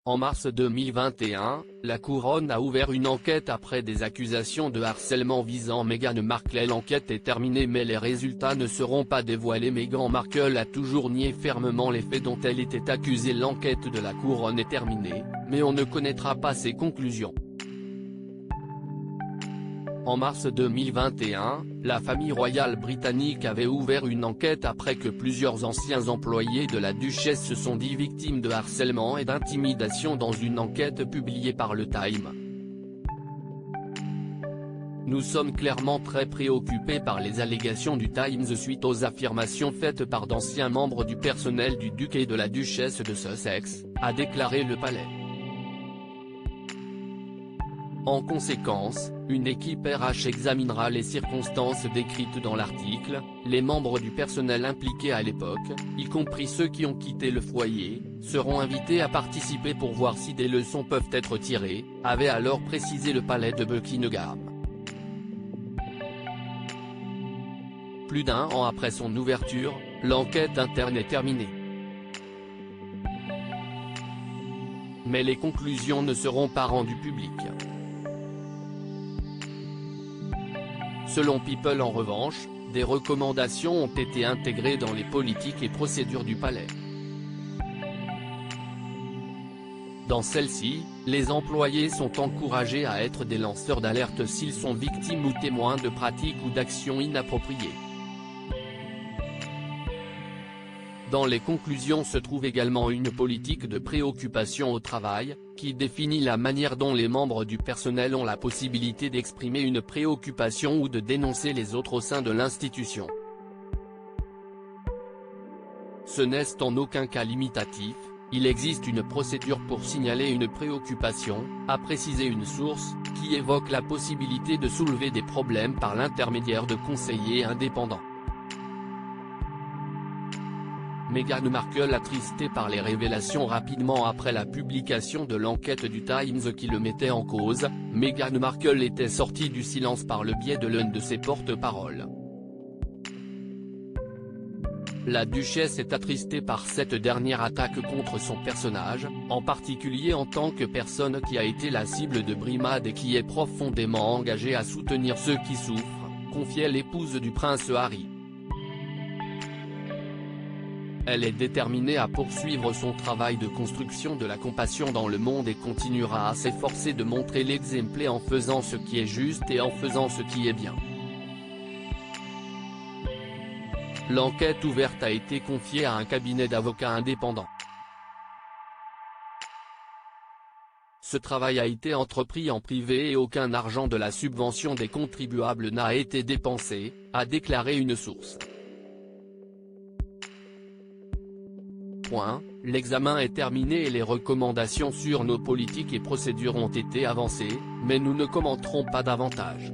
En mars 2021, la Couronne a ouvert une enquête après des accusations de harcèlement visant Meghan Markle. L'enquête est terminée mais les résultats ne seront pas dévoilés. Meghan Markle a toujours nié fermement les faits dont elle était accusée. L'enquête de la Couronne est terminée, mais on ne connaîtra pas ses conclusions. En mars 2021, la famille royale britannique avait ouvert une enquête après que plusieurs anciens employés de la duchesse se sont dits victimes de harcèlement et d'intimidation dans une enquête publiée par le Time. Nous sommes clairement très préoccupés par les allégations du Times suite aux affirmations faites par d'anciens membres du personnel du duc et de la duchesse de Sussex, a déclaré le palais. En conséquence, une équipe RH examinera les circonstances décrites dans l'article. Les membres du personnel impliqués à l'époque, y compris ceux qui ont quitté le foyer, seront invités à participer pour voir si des leçons peuvent être tirées, avait alors précisé le palais de Buckingham. Plus d'un an après son ouverture, l'enquête interne est terminée. Mais les conclusions ne seront pas rendues publiques. Selon People en revanche, des recommandations ont été intégrées dans les politiques et procédures du palais. Dans celles-ci, les employés sont encouragés à être des lanceurs d'alerte s'ils sont victimes ou témoins de pratiques ou d'actions inappropriées. Dans les conclusions se trouve également une politique de préoccupation au travail, qui définit la manière dont les membres du personnel ont la possibilité d'exprimer une préoccupation ou de dénoncer les autres au sein de l'institution. Ce n'est en aucun cas limitatif, il existe une procédure pour signaler une préoccupation, a précisé une source, qui évoque la possibilité de soulever des problèmes par l'intermédiaire de conseillers indépendants. Meghan Markle attristée par les révélations rapidement après la publication de l'enquête du Times qui le mettait en cause, Meghan Markle était sortie du silence par le biais de l'un de ses porte-paroles. La duchesse est attristée par cette dernière attaque contre son personnage, en particulier en tant que personne qui a été la cible de brimades et qui est profondément engagée à soutenir ceux qui souffrent, confiait l'épouse du prince Harry. Elle est déterminée à poursuivre son travail de construction de la compassion dans le monde et continuera à s'efforcer de montrer l'exemple en faisant ce qui est juste et en faisant ce qui est bien. L'enquête ouverte a été confiée à un cabinet d'avocats indépendants. Ce travail a été entrepris en privé et aucun argent de la subvention des contribuables n'a été dépensé, a déclaré une source. L'examen est terminé et les recommandations sur nos politiques et procédures ont été avancées, mais nous ne commenterons pas davantage.